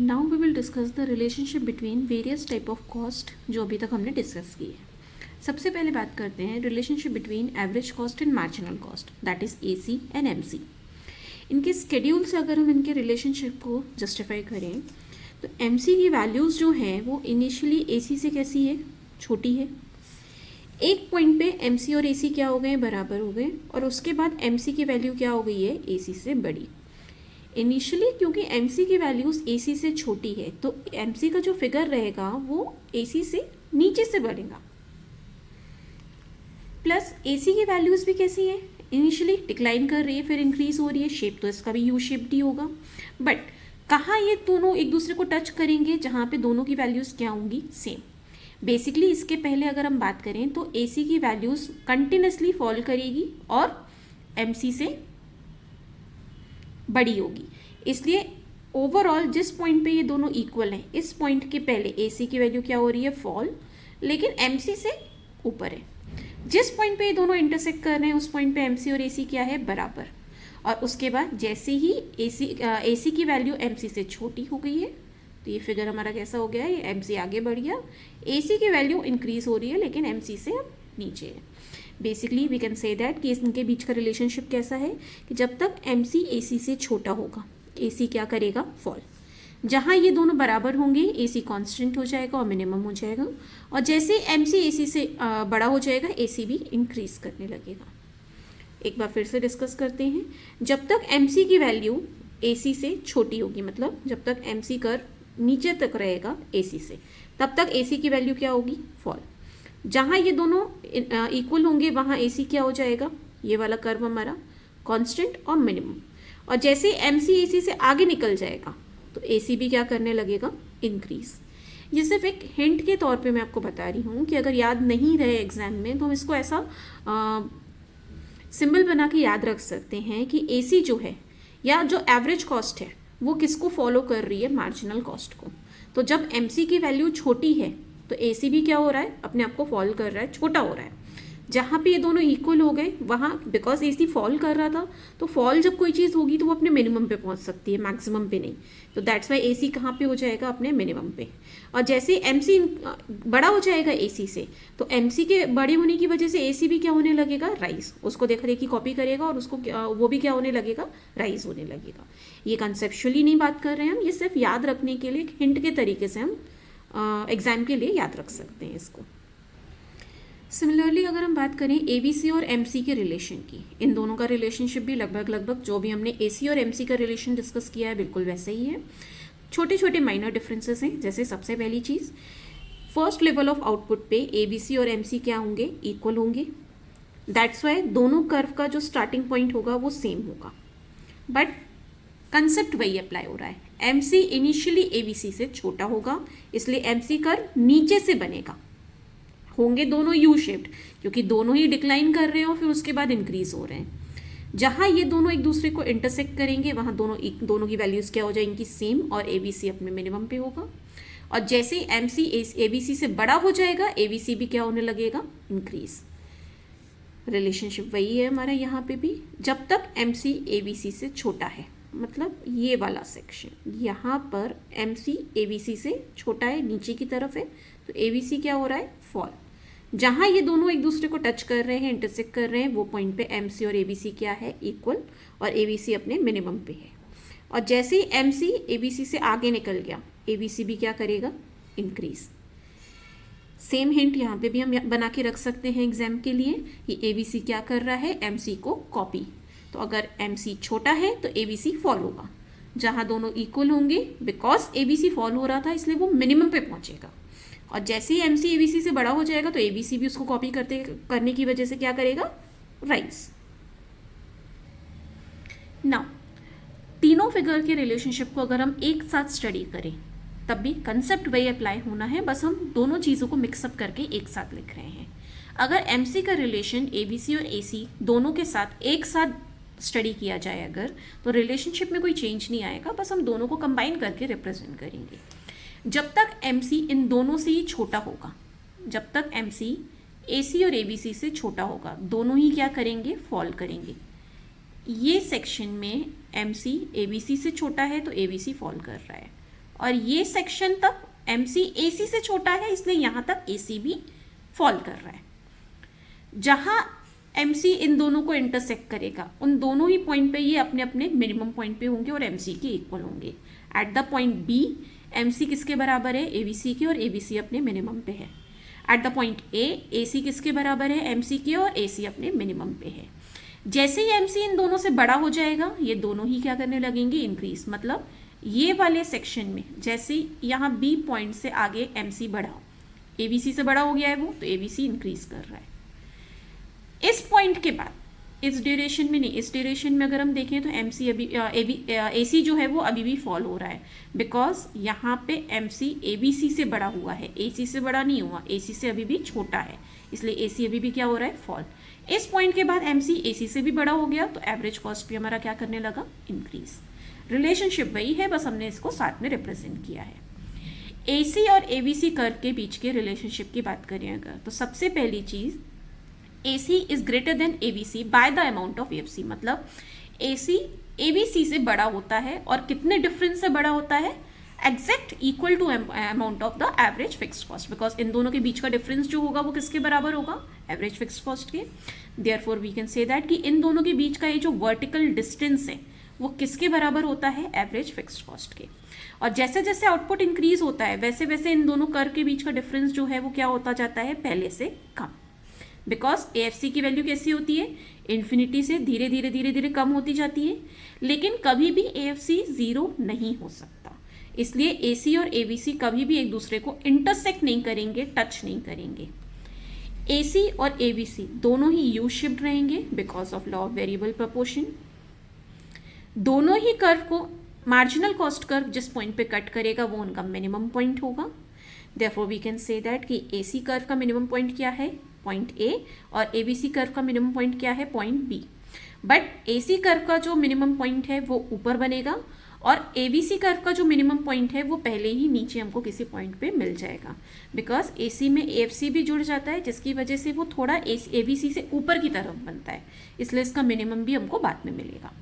Now we will discuss the relationship between various type of cost जो अभी तक हमने डिस्कस की है। सबसे पहले बात करते हैं relationship between average cost and marginal cost, that is AC and MC। इनके स्केड्यूल से अगर हम इनके रिलेशनशिप को जस्टिफाई करें तो MC की वैल्यूज़ जो हैं वो इनिशियली AC से कैसी है, छोटी है। एक पॉइंट पे MC और AC क्या हो गए, बराबर हो गए, और उसके बाद MC की वैल्यू क्या हो गई है, AC से बड़ी। इनिशियली क्योंकि MC की वैल्यूज़ AC से छोटी है तो MC का जो फिगर रहेगा वो AC से नीचे से बढ़ेगा। प्लस AC की वैल्यूज़ भी कैसी है, इनिशियली डिक्लाइन कर रही है फिर इंक्रीज हो रही है, शेप तो इसका भी यू शेप्ड ही होगा। बट कहाँ ये दोनों एक दूसरे को टच करेंगे, जहाँ पे दोनों की वैल्यूज़ क्या होंगी, सेम। बेसिकली इसके पहले अगर हम बात करें तो AC की वैल्यूज़ कंटिन्यूसली फॉल करेगी और MC से बड़ी होगी। इसलिए ओवरऑल जिस पॉइंट पे ये दोनों इक्वल हैं, इस पॉइंट के पहले AC की वैल्यू क्या हो रही है, फॉल, लेकिन MC से ऊपर है। जिस पॉइंट पे ये दोनों इंटरसेक्ट कर रहे हैं उस पॉइंट पे MC और AC क्या है, बराबर। और उसके बाद जैसे ही AC की वैल्यू MC से छोटी हो गई है तो ये फिगर हमारा कैसा हो गया है, ये MC आगे बढ़ गया, AC की वैल्यू इंक्रीज हो रही है लेकिन MC से अब नीचे है। Basically we can say that कि इनके बीच का रिलेशनशिप कैसा है कि जब तक MC AC से छोटा होगा AC क्या करेगा, फॉल। जहाँ ये दोनों बराबर होंगे AC कांस्टेंट हो जाएगा और मिनिमम हो जाएगा, और जैसे MC AC से बड़ा हो जाएगा AC भी इंक्रीज करने लगेगा। एक बार फिर से डिस्कस करते हैं। जब तक MC की वैल्यू AC से छोटी होगी, मतलब जब तक MC कर्व नीचे तक रहेगा AC से, तब तक AC की वैल्यू क्या होगी, फॉल। जहाँ ये दोनों इक्वल होंगे वहाँ AC क्या हो जाएगा, ये वाला कर्व हमारा कांस्टेंट और मिनिमम। और जैसे MC AC से आगे निकल जाएगा तो AC भी क्या करने लगेगा, इंक्रीज। ये सिर्फ एक हिंट के तौर पे मैं आपको बता रही हूँ कि अगर याद नहीं रहे एग्जाम में तो हम इसको ऐसा सिंबल बना के याद रख सकते हैं कि AC जो है या जो एवरेज कॉस्ट है वो किसको फॉलो कर रही है, मार्जिनल कॉस्ट को। तो जब MC की वैल्यू छोटी है तो AC भी क्या हो रहा है, अपने आप को फॉल कर रहा है, छोटा हो रहा है। जहाँ पे ये दोनों इक्वल हो गए वहाँ बिकॉज AC फॉल कर रहा था तो फॉल जब कोई चीज़ होगी तो वो अपने मिनिमम पे पहुँच सकती है, मैक्सिमम पे नहीं। तो दैट्स वाई AC कहाँ पे हो जाएगा, अपने मिनिमम पे। और जैसे MC बड़ा हो जाएगा AC से तो MC के बड़े होने की वजह से AC भी क्या होने लगेगा, राइज। उसको देखा देखी कॉपी करेगा और उसको वो भी क्या होने लगेगा, राइज होने लगेगा। ये कंसेप्चुअली नहीं बात कर रहे हैं हम, ये सिर्फ याद रखने के लिए एक हिंट के तरीके से हम एग्जाम के लिए याद रख सकते हैं इसको। सिमिलरली अगर हम बात करें ABC और MC के रिलेशन की, इन दोनों का रिलेशनशिप भी लगभग जो भी हमने AC और MC का रिलेशन डिस्कस किया है बिल्कुल वैसे ही है। छोटे छोटे माइनर डिफरेंसेस हैं। जैसे सबसे पहली चीज़, फर्स्ट लेवल ऑफ आउटपुट पे ABC और MC क्या होंगे, इक्वल होंगे। दैट्स वाई दोनों कर्व का जो स्टार्टिंग पॉइंट होगा वो सेम होगा, बट कंसेप्ट वही अप्लाई हो रहा है। MC इनिशियली ABC से छोटा होगा इसलिए MC कर्व नीचे से बनेगा, होंगे दोनों यू शेप्ड क्योंकि दोनों ही डिक्लाइन कर रहे हैं और फिर उसके बाद इंक्रीज हो रहे हैं। जहाँ ये दोनों एक दूसरे को इंटरसेक्ट करेंगे वहाँ दोनों की वैल्यूज़ क्या हो जाएंगी, सेम, और ABC अपने मिनिमम पे होगा। और जैसे MC ABC से बड़ा हो जाएगा ABC भी क्या होने लगेगा, इंक्रीज। रिलेशनशिप वही है हमारा यहाँ पे भी। जब तक MC ABC से छोटा है, मतलब ये वाला सेक्शन यहाँ पर MC ABC से छोटा है, नीचे की तरफ है, तो ABC क्या हो रहा है, फॉल। जहाँ ये दोनों एक दूसरे को टच कर रहे हैं, इंटरसेक्ट कर रहे हैं, वो पॉइंट पे MC और ABC क्या है, इक्वल, और ABC अपने मिनिमम पे है। और जैसे ही MC ABC से आगे निकल गया ABC भी क्या करेगा, इंक्रीज। सेम हिंट यहाँ पे भी हम बना के रख सकते हैं एग्जाम के लिए कि ABC क्या कर रहा है, MC को कॉपी। तो अगर MC छोटा है तो ABC फॉल होगा। जहाँ दोनों इक्वल होंगे बिकॉज ABC फॉल हो रहा था इसलिए वो मिनिमम पे पहुँचेगा। और जैसे ही MC ABC से बड़ा हो जाएगा तो ABC भी उसको कॉपी करने की वजह से क्या करेगा, राइज। नाउ तीनों फिगर के रिलेशनशिप को अगर हम एक साथ स्टडी करें तब भी कंसेप्ट वही अप्लाई होना है, बस हम दोनों चीज़ों को मिक्सअप करके एक साथ लिख रहे हैं। अगर MC का रिलेशन ABC और AC दोनों के साथ एक साथ स्टडी किया जाए अगर, तो रिलेशनशिप में कोई चेंज नहीं आएगा, बस हम दोनों को कंबाइन करके रिप्रेजेंट करेंगे। जब तक MC इन दोनों से ही छोटा होगा, जब तक MC AC और ABC से छोटा होगा, दोनों ही क्या करेंगे, फॉल करेंगे। ये सेक्शन में MC ABC से छोटा है तो ABC फॉल कर रहा है, और ये सेक्शन तक MC AC से छोटा है, इसलिए यहाँ तक AC भी फॉल कर रहा है। जहाँ MC इन दोनों को इंटरसेक्ट करेगा उन दोनों ही पॉइंट पे ये अपने अपने मिनिमम पॉइंट पे होंगे और MC के इक्वल होंगे। At the point B MC किसके बराबर है, ABC के, और ABC अपने मिनिमम पे है। At the point A AC किसके बराबर है, MC के, और AC अपने मिनिमम पे है। जैसे ही MC इन दोनों से बड़ा हो जाएगा ये दोनों ही क्या करने लगेंगे, इंक्रीज। मतलब ये वाले सेक्शन में जैसे यहाँ B पॉइंट से आगे MC बढ़ा, ABC से बड़ा हो गया है वो, तो ABC इंक्रीज कर रहा है। इस पॉइंट के बाद इस ड्यूरेशन में नहीं, इस ड्यूरेशन में अगर हम देखें तो MC अभी AC जो है वो अभी भी फॉल हो रहा है, बिकॉज यहाँ पे MC ABC से बड़ा हुआ है, AC से बड़ा नहीं हुआ, AC से अभी भी छोटा है, इसलिए AC अभी भी क्या हो रहा है, फॉल। इस पॉइंट के बाद MC AC से भी बड़ा हो गया तो एवरेज कॉस्ट भी हमारा क्या करने लगा, इंक्रीज। रिलेशनशिप वही है, बस हमने इसको साथ में रिप्रेजेंट किया है। AC और ABC कर्व के बीच के रिलेशनशिप की बात करें अगर, तो सबसे पहली चीज़ AC is greater than ABC by the amount of AFC। मतलब AC ABC से बड़ा होता है, और कितने डिफरेंस से बड़ा होता है, exact equal to amount of the average fixed cost, because इन दोनों के बीच का डिफरेंस जो होगा वो किसके बराबर होगा, एवरेज फिक्स्ड कॉस्ट के। Therefore we can say that कि इन दोनों के बीच का ये जो वर्टिकल डिस्टेंस है वो किसके बराबर होता है, एवरेज फिक्स्ड कॉस्ट के। और जैसे जैसे आउटपुट इंक्रीज होता है वैसे वैसे इन दोनों कर्व के बीच का डिफरेंस जो है वो क्या होता जाता है, पहले से कम। बिकॉज AFC की वैल्यू कैसी होती है, इन्फिनिटी से धीरे धीरे धीरे धीरे कम होती जाती है, लेकिन कभी भी AFC 0 नहीं हो सकता। इसलिए AC और ABC कभी भी एक दूसरे को इंटरसेक्ट नहीं करेंगे, टच नहीं करेंगे। AC और ABC दोनों ही यू शिफ्ट रहेंगे because of law of variable proportion. दोनों ही कर्व को मार्जिनल कॉस्ट कर्व जिस पॉइंट पे कट करेगा वो उनका मिनिमम पॉइंट होगा। Therefore we can say that कि AC कर्व का मिनिमम पॉइंट क्या है, पॉइंट A, और ABC कर्व का मिनिमम पॉइंट क्या है, point B। But AC curve का जो मिनिमम पॉइंट है वो ऊपर बनेगा, और ABC कर्व का जो मिनिमम पॉइंट है वो पहले ही नीचे हमको किसी पॉइंट पे मिल जाएगा, बिकॉज AC में AFC भी जुड़ जाता है, जिसकी वजह से वो थोड़ा ABC से ऊपर की तरफ बनता है, इसलिए इसका मिनिमम भी हमको बाद में मिलेगा।